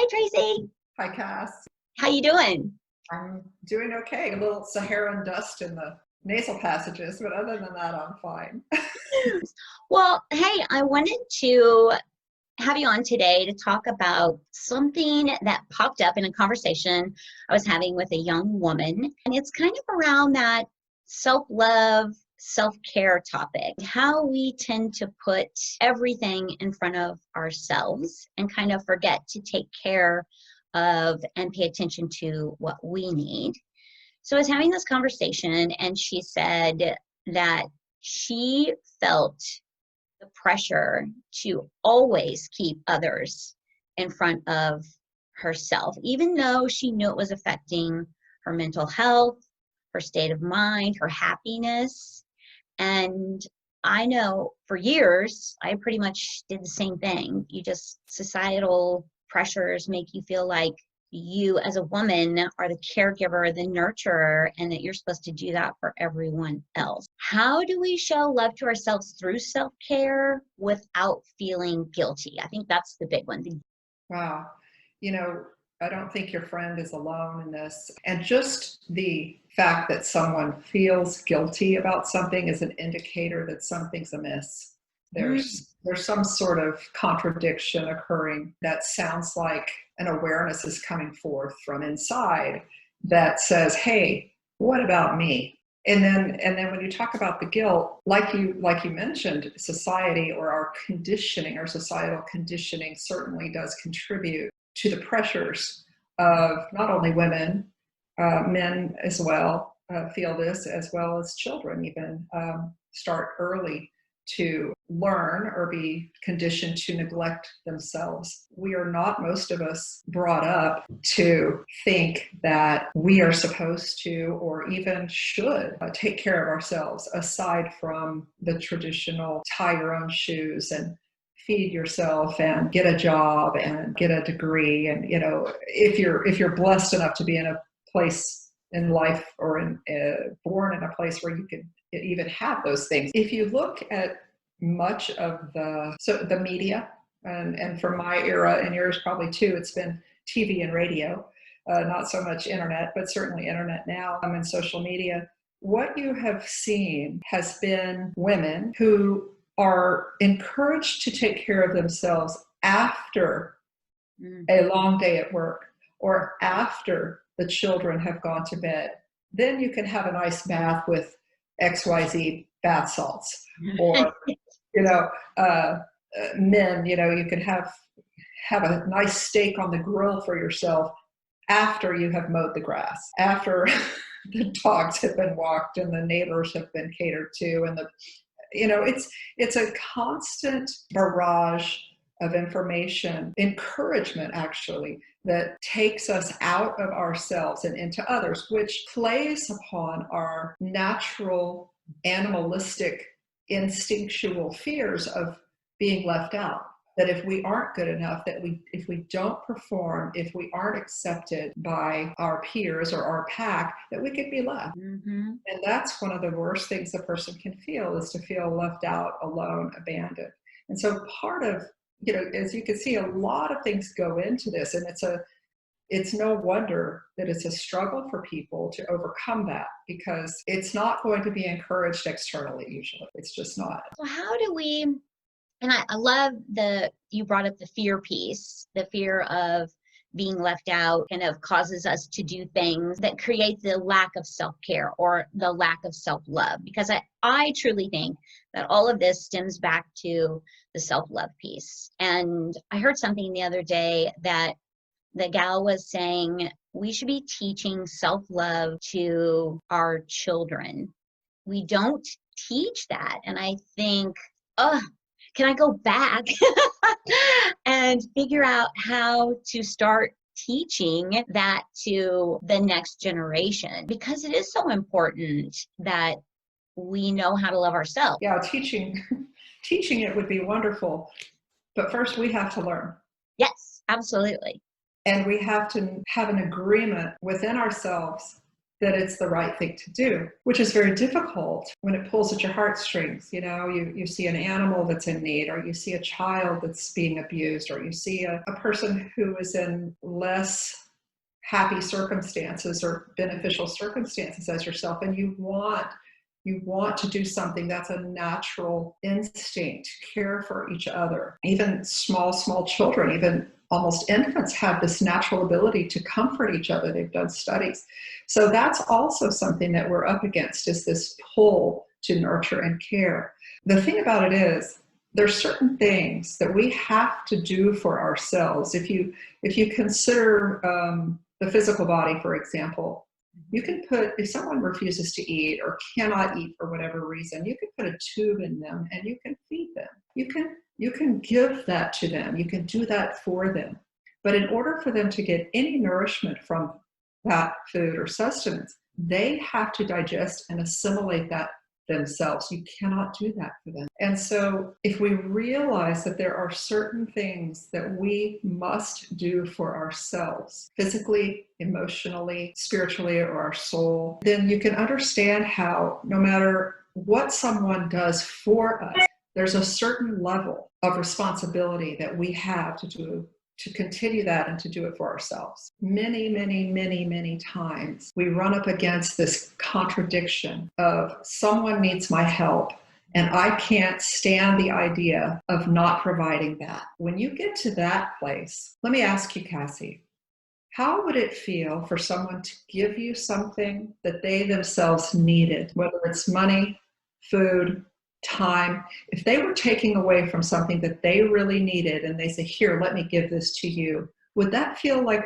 Tracy. Hi, Cass. How you doing? I'm doing okay. A little Saharan dust in the nasal passages, but other than that, I'm fine. Well, hey, I wanted to have you on today to talk about something that popped up in a conversation I was having with a young woman. And it's kind of around that self-love, self-care topic, how we tend to put everything in front of ourselves and kind of forget to take care of and pay attention to what we need. So I was having this conversation and she said that she felt the pressure to always keep others in front of herself, even though she knew it was affecting her mental health, her state of mind, her happiness. And I know for years, I pretty much did the same thing. Societal pressures make you feel like you as a woman are the caregiver, the nurturer, and that you're supposed to do that for everyone else. How do we show love to ourselves through self-care without feeling guilty? I think that's the big one. Wow. I don't think your friend is alone in this. And just the fact that someone feels guilty about something is an indicator that something's amiss. There's some sort of contradiction occurring that sounds like an awareness is coming forth from inside that says, hey, what about me? And then when you talk about the guilt, like you mentioned, society or our conditioning, our societal conditioning certainly does contribute to the pressures of not only women, men as well feel this, as well as children even start early to learn or be conditioned to neglect themselves. We are not, most of us, brought up to think that we are supposed to or even should take care of ourselves, aside from the traditional tie your own shoes and feed yourself and get a job and get a degree. And if you're blessed enough to be in a place in life or born in a place where you could even have those things. If you look at much of the media, and from my era and yours probably too, it's been TV and radio, not so much internet, but certainly internet now and social media. What you have seen has been women who are encouraged to take care of themselves after a long day at work or after the children have gone to bed. Then you can have a nice bath with XYZ bath salts. Or, men, you can have a nice steak on the grill for yourself after you have mowed the grass, after the dogs have been walked and the neighbors have been catered to. And it's a constant barrage of information, encouragement actually, that takes us out of ourselves and into others, which plays upon our natural, animalistic, instinctual fears of being left out. That if we aren't good enough, if we don't perform, if we aren't accepted by our peers or our pack, that we could be left. And that's one of the worst things a person can feel, is to feel left out, alone, abandoned. And so part of, as you can see, a lot of things go into this, and it's no wonder that it's a struggle for people to overcome that, because it's not going to be encouraged externally usually. It's just not. So how do we, and I love you brought up the fear piece, the fear of being left out kind of causes us to do things that create the lack of self-care or the lack of self-love, because I truly think that all of this stems back to the self-love piece. And I heard something the other day that the gal was saying we should be teaching self-love to our children. We don't teach that. And I think, can I go back and figure out how to start teaching that to the next generation? Because it is so important that we know how to love ourselves. Yeah, teaching it would be wonderful. But first we have to learn. Yes, absolutely. And we have to have an agreement within ourselves that it's the right thing to do, which is very difficult when it pulls at your heartstrings. You see an animal that's in need, or you see a child that's being abused, or you see a person who is in less happy circumstances or beneficial circumstances as yourself, and you want to do something. That's a natural instinct, care for each other. Even small children, even almost infants, have this natural ability to comfort each other. They've done studies. So that's also something that we're up against, is this pull to nurture and care. The thing about it is, there's certain things that we have to do for ourselves. If you consider the physical body, for example, you can put, if someone refuses to eat or cannot eat for whatever reason, you can put a tube in them and you can feed them. You can give that to them. You can do that for them. But in order for them to get any nourishment from that food or sustenance, they have to digest and assimilate that themselves. You cannot do that for them. And so if we realize that there are certain things that we must do for ourselves, physically, emotionally, spiritually, or our soul, then you can understand how no matter what someone does for us, there's a certain level of responsibility that we have to do, to continue that and to do it for ourselves. Many times we run up against this contradiction of someone needs my help and I can't stand the idea of not providing that. When you get to that place, let me ask you, Cassie, how would it feel for someone to give you something that they themselves needed, whether it's money, food, time? If they were taking away from something that they really needed and they say, here, let me give this to you, would that feel like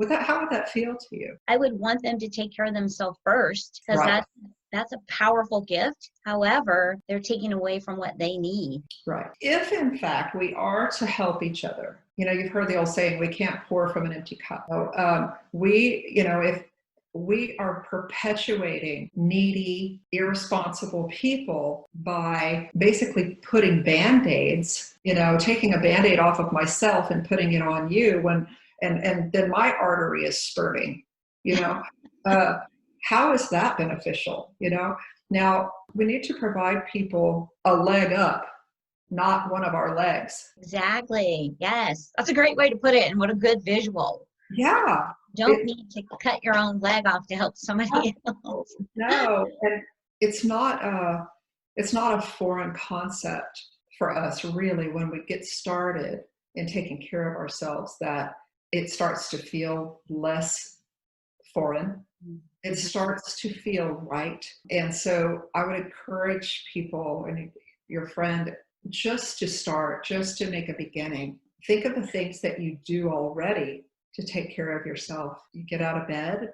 how would that feel to you? I would want them to take care of themselves first, because Right. that's a powerful gift. However, they're taking away from what they need. Right. If in fact we are to help each other, you've heard the old saying, we can't pour from an empty cup. So, if we are perpetuating needy, irresponsible people by basically putting Band-Aids, taking a Band-Aid off of myself and putting it on you and then my artery is spurting, how is that beneficial? Now we need to provide people a leg up, not one of our legs. Exactly. Yes. That's a great way to put it. And what a good visual. Yeah. Don't need to cut your own leg off to help somebody else. No, and it's not a foreign concept for us, really, when we get started in taking care of ourselves, that it starts to feel less foreign. It starts to feel right. And so I would encourage people and your friend just to start, just to make a beginning. Think of the things that you do already to take care of yourself. You get out of bed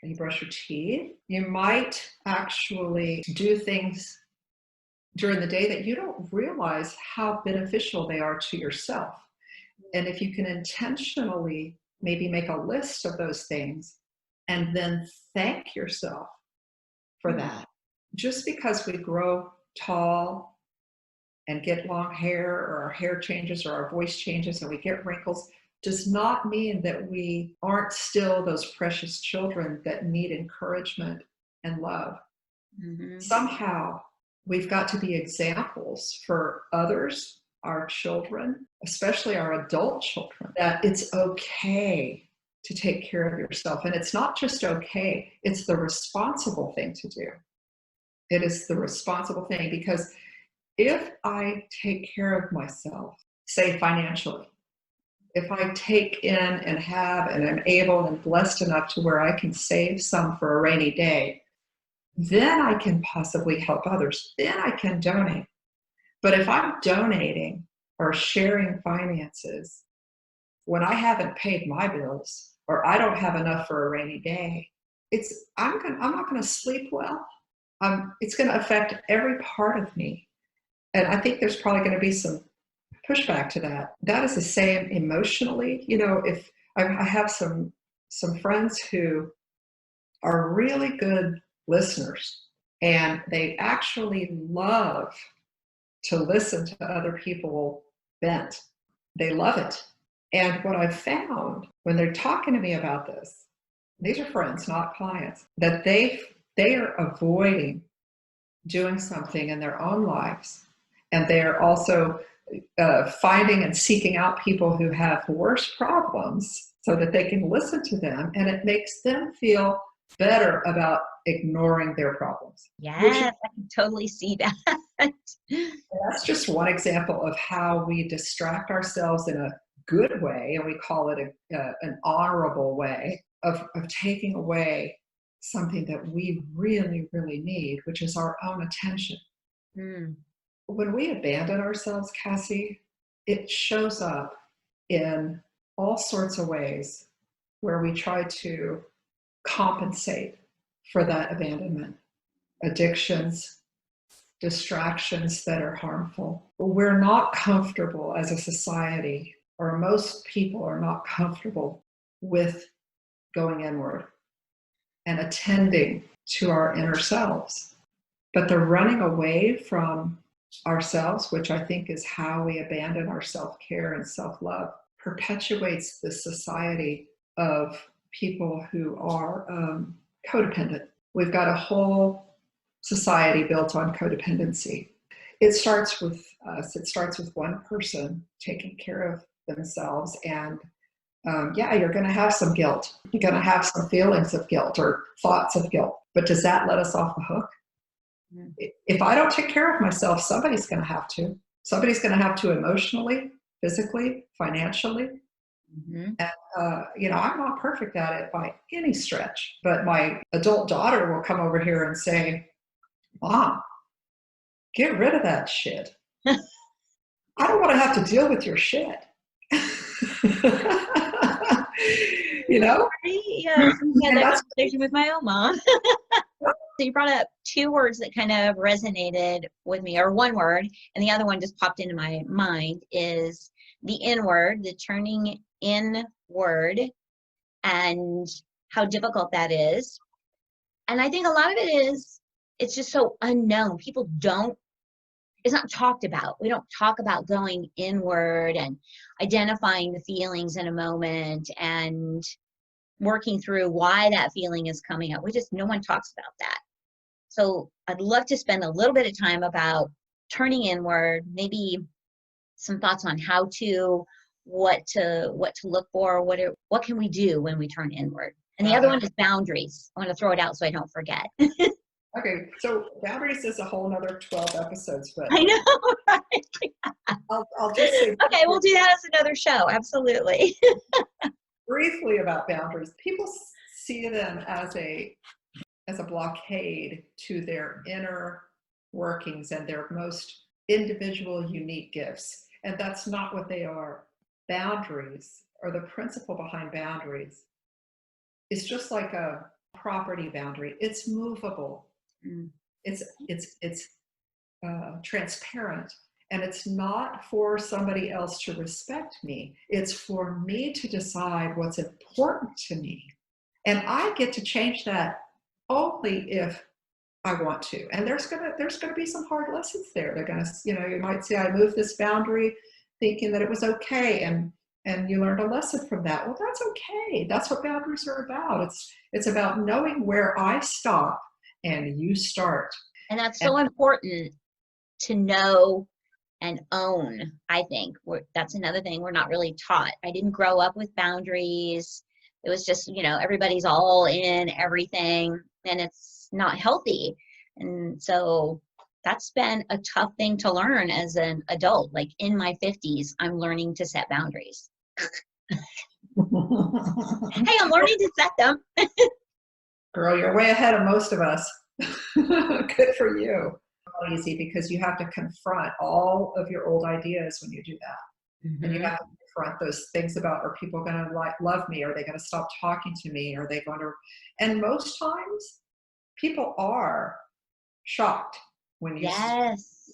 and you brush your teeth. You might actually do things during the day that you don't realize how beneficial they are to yourself. And if you can intentionally maybe make a list of those things and then thank yourself for that. Just because we grow tall and get long hair, or our hair changes, or our voice changes, and we get wrinkles, does not mean that we aren't still those precious children that need encouragement and love. Mm-hmm. Somehow we've got to be examples for others, our children, especially our adult children, that it's okay to take care of yourself. And it's not just okay, it's the responsible thing to do. It is the responsible thing, because if I take care of myself, say financially, if I take in and have and I'm able and blessed enough to where I can save some for a rainy day, then I can possibly help others. Then I can donate. But if I'm donating or sharing finances when I haven't paid my bills, or I don't have enough for a rainy day, I'm not going to sleep well. It's going to affect every part of me. And I think there's probably going to be some pushback to that. That is the same emotionally. If I have some friends who are really good listeners, and they actually love to listen to other people vent. They love it. And what I've found when they're talking to me about this, these are friends, not clients, that they are avoiding doing something in their own lives. And they're also finding and seeking out people who have worse problems so that they can listen to them. And it makes them feel better about ignoring their problems. Which Yes, I can totally see that. that's just one example of how we distract ourselves in a good way, and we call it an honorable way of taking away something that we really, really need, which is our own attention. Mm, When we abandon ourselves, Cassie, it shows up in all sorts of ways where we try to compensate for that abandonment. Addictions, distractions that are harmful. We're not comfortable as a society, or most people are not comfortable with going inward and attending to our inner selves. But the running away from ourselves, which I think is how we abandon our self-care and self-love, perpetuates the society of people who are codependent. We've got a whole society built on codependency. It starts with us. It starts with one person taking care of themselves. And yeah, you're going to have some guilt. You're going to have some feelings of guilt or thoughts of guilt. But does that let us off the hook? mm, If I don't take care of myself, somebody's going to have to. Somebody's going to have to emotionally, physically, financially. mhm. And, I'm not perfect at it by any stretch. But my adult daughter will come over here and say, Mom, get rid of that shit. I don't want to have to deal with your shit. you know? Yes, I had And that that's conversation with my own mom. So you brought up two words that kind of resonated with me, or one word, and the other one just popped into my mind is the inward, the turning inward, and how difficult that is. And I think a lot of it is, it's just so unknown. People don't, it's not talked about. We don't talk about going inward and identifying the feelings in a moment and working through why that feeling is coming up. No one talks about that. So I'd love to spend a little bit of time about turning inward, maybe some thoughts on how to, what to look for, what can we do when we turn inward. And the other one is boundaries. I want to throw it out so I don't forget. okay. So boundaries is a whole nother 12 episodes, but I know, right? I'll just say Okay, we'll do that as another show. Absolutely. briefly about boundaries. People see them as a blockade to their inner workings and their most individual, unique gifts. And that's not what they are. Boundaries, or the principle behind boundaries, is just like a property boundary. It's movable. Mm, It's transparent, and it's not for somebody else to respect me. It's for me to decide what's important to me, and I get to change that only if I want to. And there's gonna be some hard lessons there. They're gonna, you might say, I moved this boundary thinking that it was okay, and you learned a lesson from that. Well, that's okay. That's what boundaries are about. It's about knowing where I stop and you start. and that's And so important to know and own. I think that's another thing we're not really taught. I didn't grow up with boundaries. It was just, everybody's all in everything, and it's not healthy. And so that's been a tough thing to learn as an adult. Like in my 50s, I'm learning to set boundaries. Hey, I'm learning to set them. girl, you're way ahead of most of us. Good for you. Not easy, because you have to confront all of your old ideas when you do that. And you Mm-hmm. have to confront those things about, are people going to love me? Are they going to stop talking to me? Are they going to? And most times, people are shocked when Yes.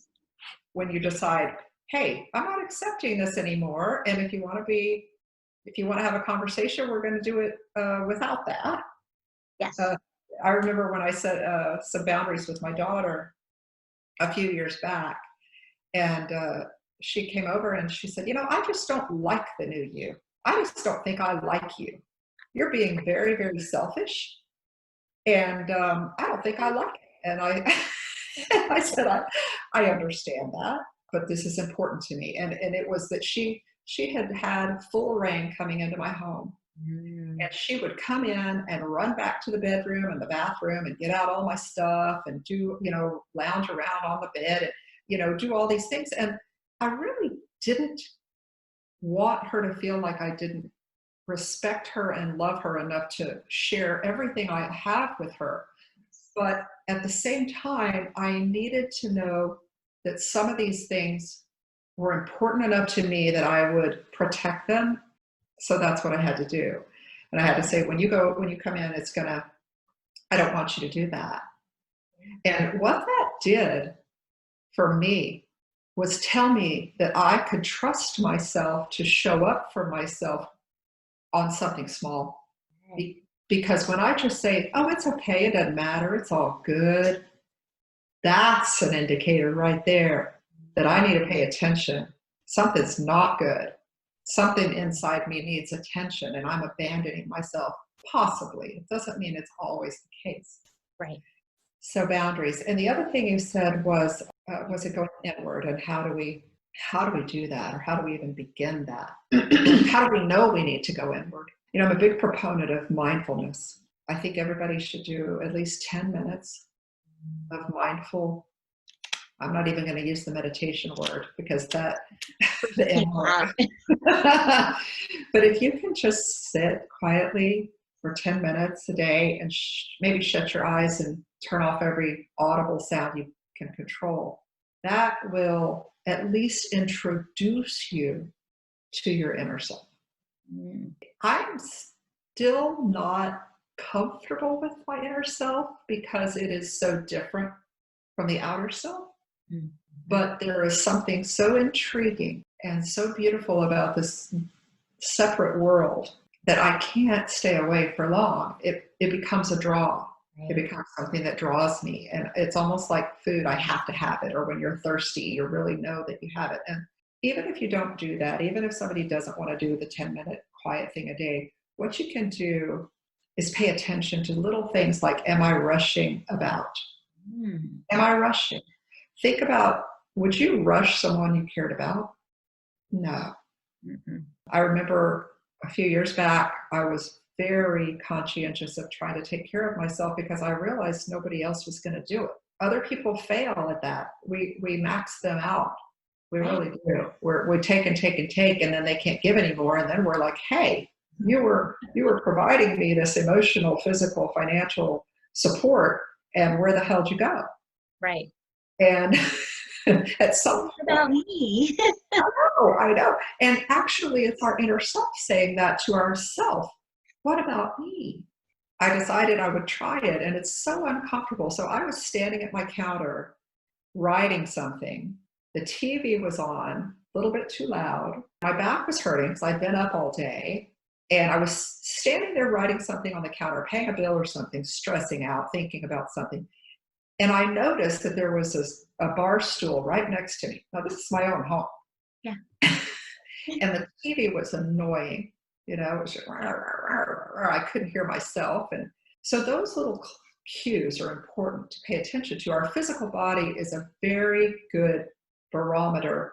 you decide, hey, I'm not accepting this anymore. And if you want to have a conversation, we're going to do it without that. Yes. I remember when I set some boundaries with my daughter a few years back, and she came over and she said, I just don't like the new you. I just don't think I like you. you're being very, very selfish. And I don't think I like it. And I said, I understand that, but this is important to me. And it was that she had had full rain coming into my home. Mm. And she would come in and run back to the bedroom and the bathroom and get out all my stuff and do, lounge around on the bed and, do all these things. And I really didn't want her to feel like I didn't respect her and love her enough to share everything I have with her. But at the same time, I needed to know that some of these things were important enough to me that I would protect them. So that's what I had to do. And I had to say, when you come in, I don't want you to do that. And what that did for me was tell me that I could trust myself to show up for myself on something small. Because when I just say, oh, it's okay, it doesn't matter, it's all good, that's an indicator right there that I need to pay attention. Something's not good. Something inside me needs attention, and I'm abandoning myself, possibly. It doesn't mean it's always the case. Right. So boundaries. And the other thing you said was it going inward, and how do we do that, or how do we even begin that? How do we know we need to go inward? I'm a big proponent of mindfulness. I think everybody should do at least 10 minutes of mindful. I'm not even going to use the meditation word because that the M word. But if you can just sit quietly for 10 minutes a day and maybe shut your eyes and turn off every audible sound you can control, that will at least introduce you to your inner self. I'm still not comfortable with my inner self because it is so different from the outer self. But there is something so intriguing and so beautiful about this separate world that I can't stay away for long. It becomes a draw. It becomes something that draws me. And it's almost like food. I have to have it. Or when you're thirsty, you really know that you have it. And even if you don't do that, even if somebody doesn't want to do the 10-minute quiet thing a day, what you can do is pay attention to little things like, am I rushing about? Am I rushing? Think about, would you rush someone you cared about? No. I remember a few years back, I was very conscientious of trying to take care of myself because I realized nobody else was going to do it. Other people fail at that. We max them out. We really do. We take and take and take, and then they can't give anymore. And then we're like, hey, you were providing me this emotional, physical, financial support, and where the hell did you go? Right. And at some point, about me. I know. And actually, it's our inner self saying that to ourself. What about me? I decided I would try it, and it's so uncomfortable. So I was standing at my counter writing something. The TV was on, a little bit too loud. My back was hurting because I'd been up all day. And I was standing there writing something on the counter, paying a bill or something, stressing out, thinking about something. And I noticed that there was a bar stool right next to me. Now, this is my own home. Yeah. And the TV was annoying. It was just, I couldn't hear myself. And so those little cues are important to pay attention to. Our physical body is a very good barometer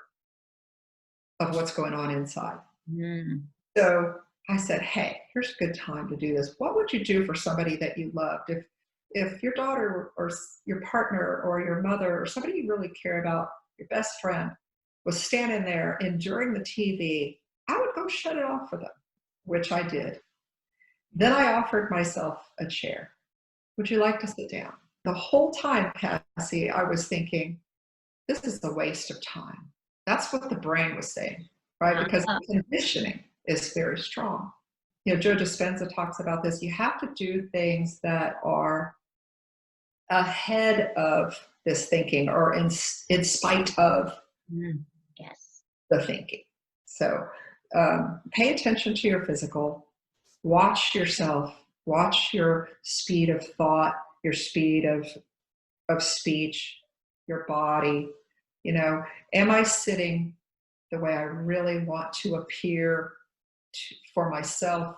of what's going on inside. So I said, hey, here's a good time to do this. What would you do for somebody that you loved? If your daughter or your partner or your mother or somebody you really care about, your best friend, was standing there enduring the TV, I would go shut it off for them, which I did. Then I offered myself a chair. Would you like to sit down? The whole time, Cassie, I was thinking, this is a waste of time. That's what the brain was saying, right? Because the conditioning is very strong. Joe Dispenza talks about this. You have to do things that are ahead of this thinking or in spite of the thinking. So pay attention to your physical. Watch yourself. Watch your speed of thought, your speed of speech, your body. Am I sitting the way I really want to appear for myself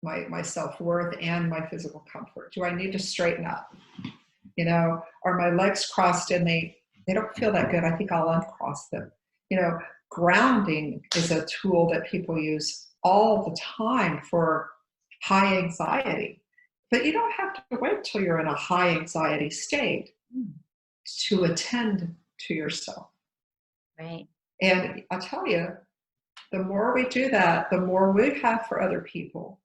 my self-worth and my physical comfort? Do I need to straighten up? You know, are my legs crossed and they don't feel that good? I think I'll uncross them. You know, grounding is a tool that people use all the time for high anxiety. But you don't have to wait till you're in a high anxiety state to attend to yourself. Right. And I'll tell you, the more we do that, the more we have for other people,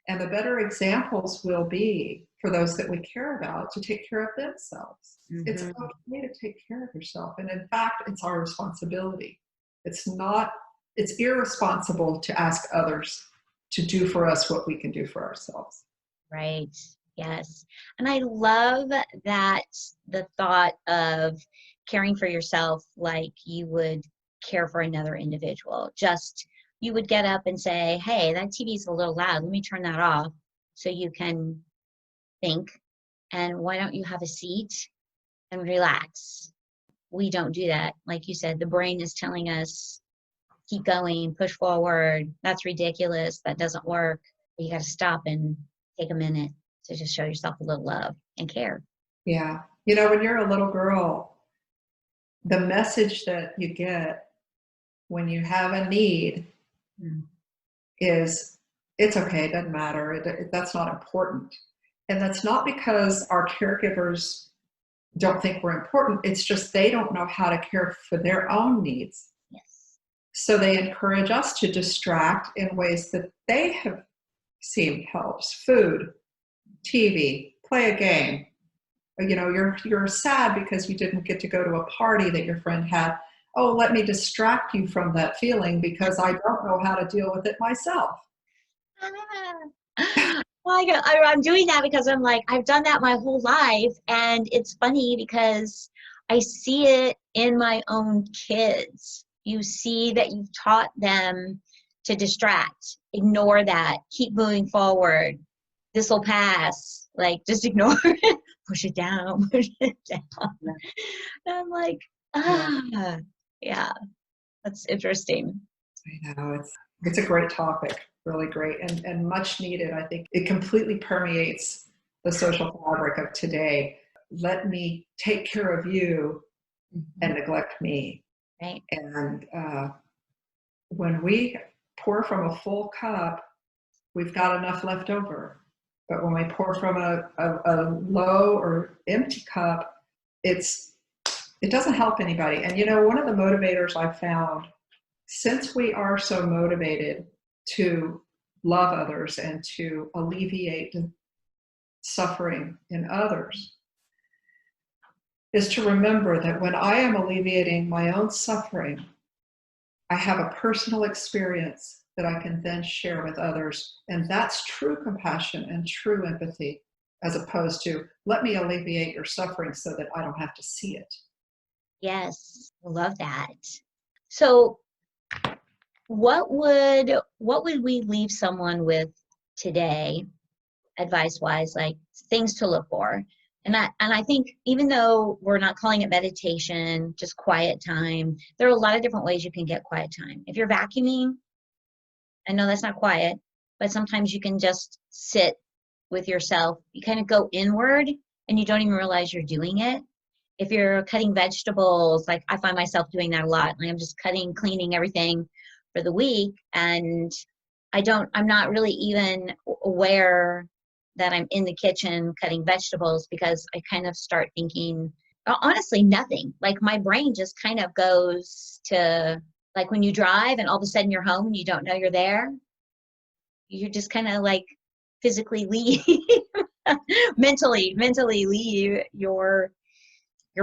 and the better examples will be for those that we care about to take care of themselves. It's okay to take care of yourself. And in fact, it's our responsibility. It's irresponsible to ask others to do for us what we can do for ourselves. Right. Yes. And I love that the thought of caring for yourself like you would care for another individual. Just you would get up and say, hey, that TV's a little loud. Let me turn that off so you can think. And why don't you have a seat and relax? We don't do that. Like you said, the brain is telling us, keep going, push forward. That's ridiculous. That doesn't work. You got to stop and take a minute to just show yourself a little love and care. Yeah. You know, when you're a little girl, the message that you get when you have a need is, it's okay, it doesn't matter, that's not important. And that's not because our caregivers don't think we're important, it's just they don't know how to care for their own needs. Yes. So they encourage us to distract in ways that they have seen helps. Food, TV, play a game. You know, you're sad because you didn't get to go to a party that your friend had. Oh, let me distract you from that feeling because I don't know how to deal with it myself. Well, I'm doing that because I'm like, I've done that my whole life. And it's funny because I see it in my own kids. You see that you've taught them to distract, ignore that, keep moving forward. This will pass. Like, just ignore it, push it down, push it down. And I'm like, yeah, that's interesting. I know, it's a great topic, really great, and much needed. I think it completely permeates the social fabric of today. Let me take care of you and neglect me. Right. And when we pour from a full cup, we've got enough left over. But when we pour from a low or empty cup, it doesn't help anybody. And you know, one of the motivators I've found, since we are so motivated to love others and to alleviate suffering in others, is to remember that when I am alleviating my own suffering, I have a personal experience that I can then share with others. And that's true compassion and true empathy, as opposed to, let me alleviate your suffering so that I don't have to see it. Yes, I love that. So what would we leave someone with today, advice-wise, like things to look for? And I think even though we're not calling it meditation, just quiet time, there are a lot of different ways you can get quiet time. If you're vacuuming, I know that's not quiet, but sometimes you can just sit with yourself. You kind of go inward and you don't even realize you're doing it. If you're cutting vegetables, like I find myself doing that a lot. Like I'm just cutting, cleaning everything for the week, and I'm not really even aware that I'm in the kitchen cutting vegetables because I kind of start thinking, honestly, nothing. Like my brain just kind of goes to, like when you drive and all of a sudden you're home and you don't know you're there, you just kind of like physically leave, mentally leave your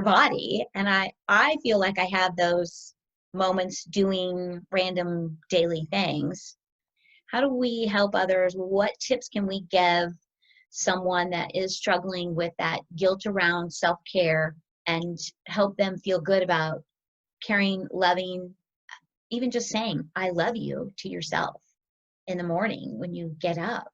body. And I feel like I have those moments doing random daily things. How do we help others? What tips can we give someone that is struggling with that guilt around self-care and help them feel good about caring, loving, even just saying, I love you to yourself in the morning when you get up?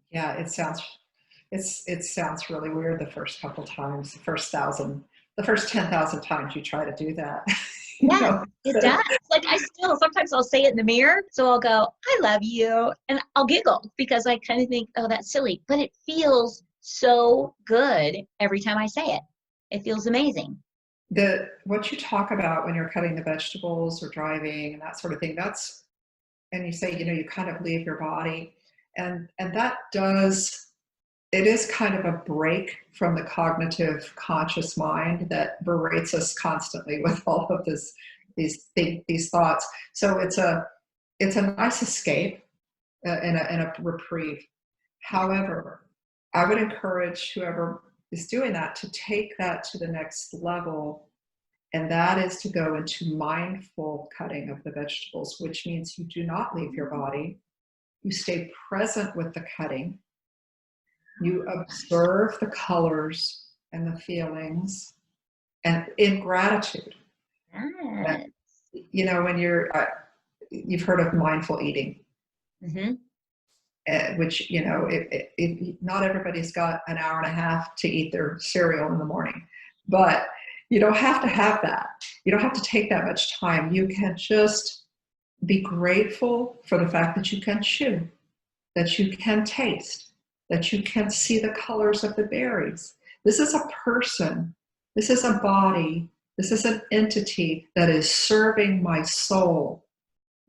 Yeah, it sounds really weird the first couple times, the first 10,000 times you try to do that. You Yes, know, it does. Like I still sometimes I'll say it in the mirror. So I'll go, I love you. And I'll giggle because I kind of think, oh, that's silly. But it feels so good every time I say it. It feels amazing. what you talk about when you're cutting the vegetables or driving and that sort of thing, that's, and you say, you kind of leave your body, and that does, it is kind of a break from the cognitive conscious mind that berates us constantly with all of these thoughts. So it's a nice escape, and a reprieve. However, I would encourage whoever is doing that to take that to the next level, and that is to go into mindful cutting of the vegetables, which means you do not leave your body. You stay present with the cutting. You observe the colors and the feelings, and in gratitude. And, Yes. when you've heard of mindful eating, Mm-hmm. which, not everybody's got an hour and a half to eat their cereal in the morning, but you don't have to have that. You don't have to take that much time. You can just be grateful for the fact that you can chew, that you can taste, that you can see the colors of the berries. This is a person, this is a body, this is an entity that is serving my soul.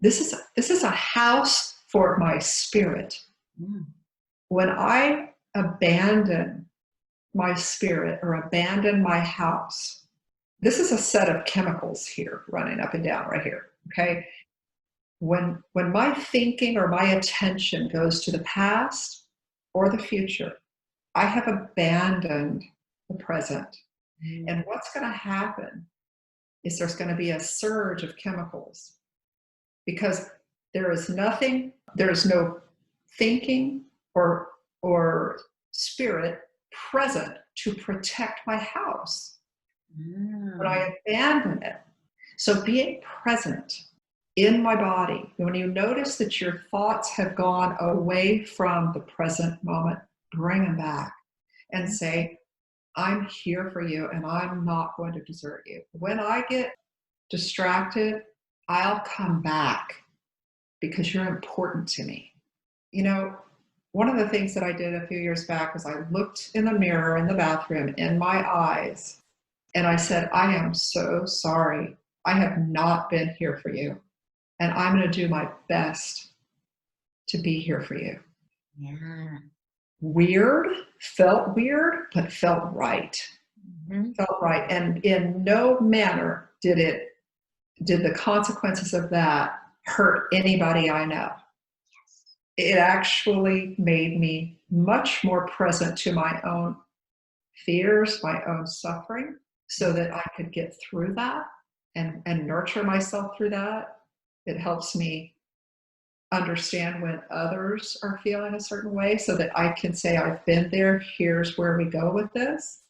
This is a house for my spirit. Mm. When I abandon my spirit or abandon my house, this is a set of chemicals here running up and down right here. Okay. When my thinking or my attention goes to the past or the future, I have abandoned the present. Mm. And what's going to happen is there's going to be a surge of chemicals, because there is no thinking or spirit present to protect my house. But Mm. I abandon it. So being present in my body, when you notice that your thoughts have gone away from the present moment, bring them back and say, I'm here for you and I'm not going to desert you. When I get distracted, I'll come back because you're important to me. One of the things that I did a few years back was I looked in the mirror in the bathroom in my eyes and I said, I am so sorry. I have not been here for you. And I'm going to do my best to be here for you. Yeah. Felt weird, but felt right. Mm-hmm. Felt right. And in no manner did the consequences of that hurt anybody I know. It actually made me much more present to my own fears, my own suffering, so that I could get through that and nurture myself through that. It helps me understand when others are feeling a certain way so that I can say, I've been there, here's where we go with this.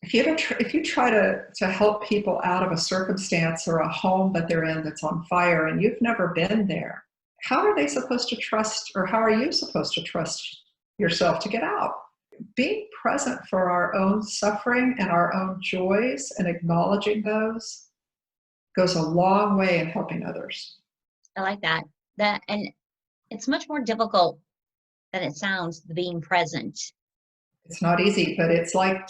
If you try to help people out of a circumstance or a home that they're in that's on fire and you've never been there, how are they supposed to trust, or how are you supposed to trust yourself to get out? Being present for our own suffering and our own joys and acknowledging those goes a long way in helping others. I like that. And it's much more difficult than it sounds, the being present. It's not easy, but it's like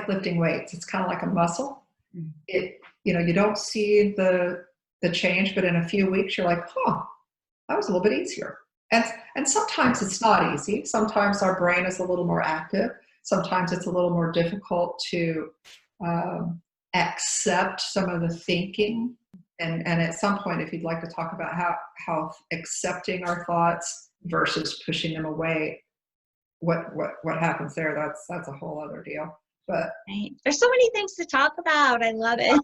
lifting weights. It's kind of like a muscle. Mm. You don't see the change, but in a few weeks you're like, that was a little bit easier. And sometimes it's not easy. Sometimes our brain is a little more active. Sometimes it's a little more difficult to accept some of the thinking. And at some point, if you'd like to talk about how accepting our thoughts versus pushing them away, what happens there, that's a whole other deal. But Right. There's so many things to talk about. I love it.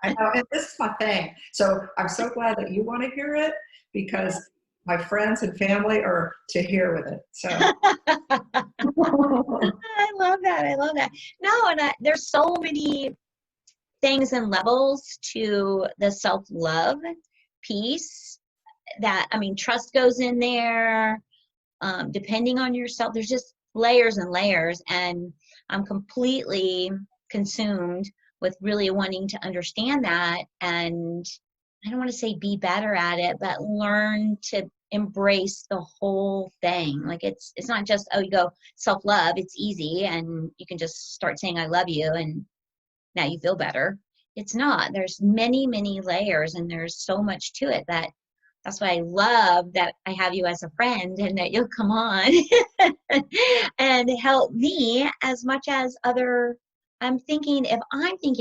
I know, and this is my thing. So I'm so glad that you want to hear it, because my friends and family are to hear with it. So I love that. I love that. No, and there's so many things and levels to the self-love piece that, I mean, trust goes in there, depending on yourself. There's just layers and layers, and I'm completely consumed with really wanting to understand that. And I don't want to say be better at it, but learn to embrace the whole thing. Like it's not just, oh, you go self-love, it's easy and you can just start saying I love you and now you feel better. It's not. There's many, many layers, and there's so much to it. That's why I love that I have you as a friend and that you'll come on and help me as much as other. If I'm thinking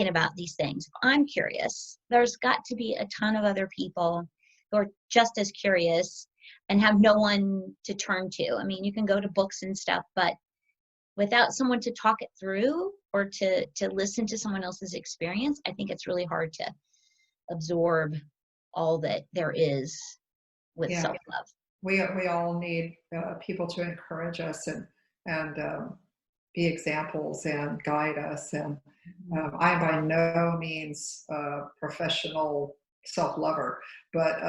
about these things, if I'm curious, there's got to be a ton of other people who are just as curious and have no one to turn to. I mean, you can go to books and stuff, but without someone to talk it through or to listen to someone else's experience, I think it's really hard to absorb all that there is with Yeah. self-love. We all need people to encourage us and be examples and guide us. And I'm by no means a professional self-lover, but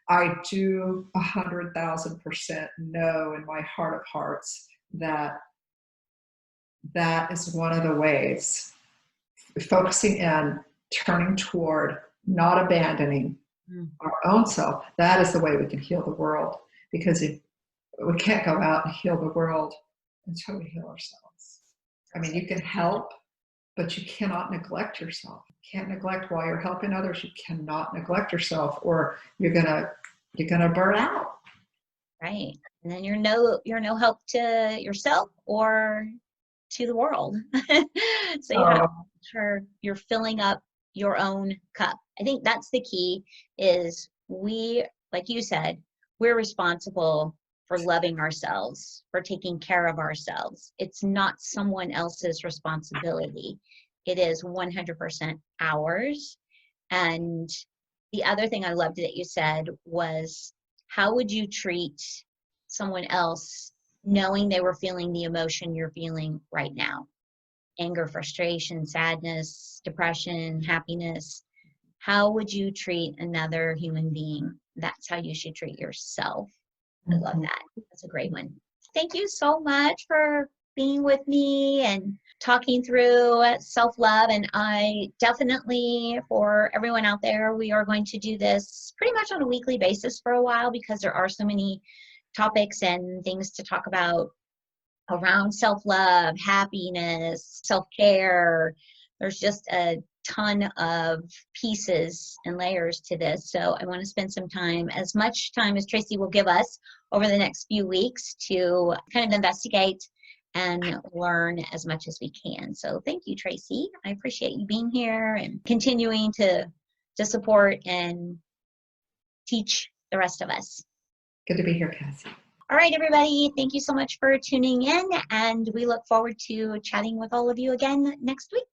I do 100,000% know in my heart of hearts that that is one of the ways, focusing in, turning toward, not abandoning our own self. That is the way we can heal the world, because if we can't go out and heal the world until we heal ourselves. I mean, you can help, but you cannot neglect yourself. You can't neglect while you're helping others. You cannot neglect yourself, or you're gonna burn out. Right. And then you're no help to yourself or to the world. So you have to make sure you're filling up your own cup. I think that's the key, is we, like you said, we're responsible for loving ourselves, for taking care of ourselves. It's not someone else's responsibility. It is 100% ours. And the other thing I loved that you said was, how would you treat someone else knowing they were feeling the emotion you're feeling right now? Anger, frustration, sadness, depression, happiness. How would you treat another human being? That's how you should treat yourself. I love that. That's a great one. Thank you so much for being with me and talking through self-love. And I definitely, for everyone out there, we are going to do this pretty much on a weekly basis for a while, because there are so many topics and things to talk about around self-love, happiness, self-care. There's just a ton of pieces and layers to this. So I want to spend some time, as much time as Tracy will give us over the next few weeks, to kind of investigate and learn as much as we can. So thank you, Tracy. I appreciate you being here and continuing to support and teach the rest of us. Good to be here, Cassie. All right, everybody. Thank you so much for tuning in, and we look forward to chatting with all of you again next week.